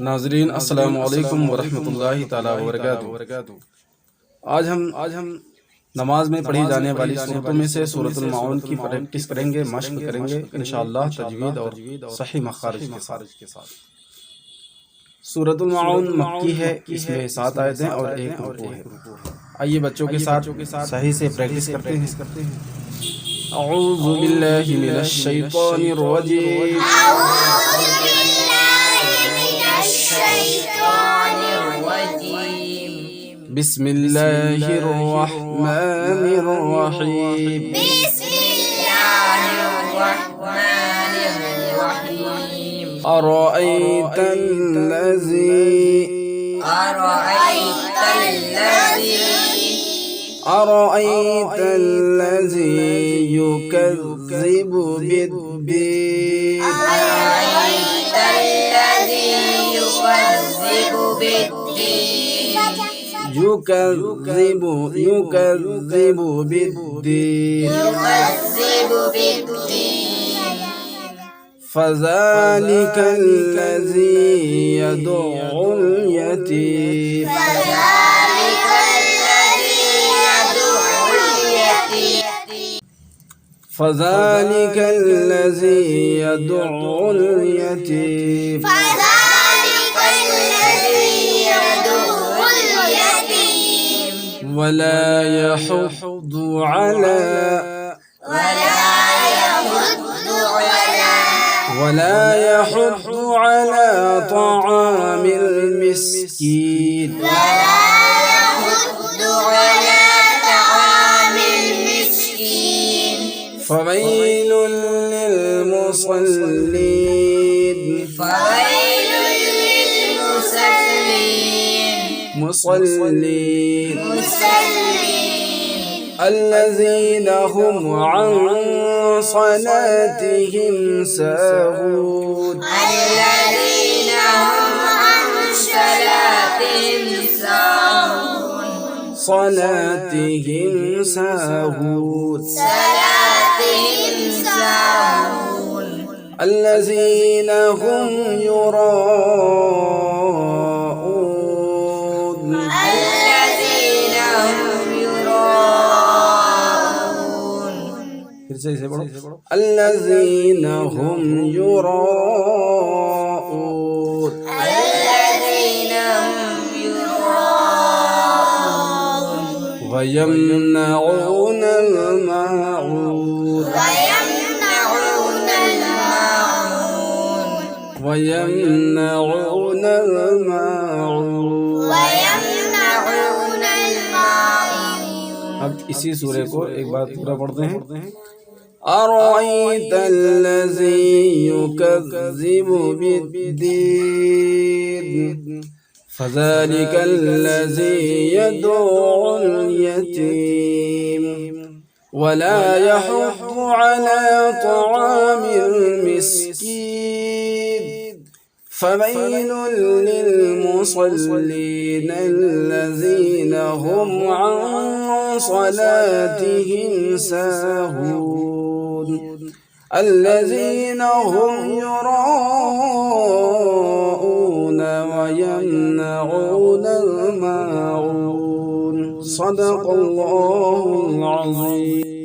नाजरीन अस्सलाम वालेकुम वरहमतुल्लाहि ताला वबरकातुहू। आज हम नमाज में पढ़ी जाने वाली सूरतों में से सूरतुल माऊन की प्रैक्टिस करेंगे, मश्क करेंगे इंशाअल्लाह तजवीद और सही मखारिज के साथ। सूरतुल माऊन मक्की है, इसमें 7 आयतें और 1 रुकू है। आइए बच्चों के साथ सही से प्रैक्टिस करते हैं। अऊज़ु बिल्लाहि मिनश शैतानिर रजीम। बिस्मिल्लाहिर रहमानिर रहीम। أرأيت الذي يكذب بالدين يكذب بالدين فذلك الذي يدعو اليتيم فذلك الذي يدعو اليتيم ولا يحض على طعام المسكين فويل للمصلين الذين هم عن صلاتهم ساهون الذين هم يراءون الذين هم يراءون ويمنعون الماعون अब इसी सूरे को एक बार पूरा पढ़ते हैं। أرأيت الذي يكذب بالدين فذلك الذي يدعو اليتيم ولا يحض على طعام المسكين فويل للمصلين الذين هم عن صلاتهم ساهون الذين هم يراءون ويمنعون الماعون صدق الله العظيم।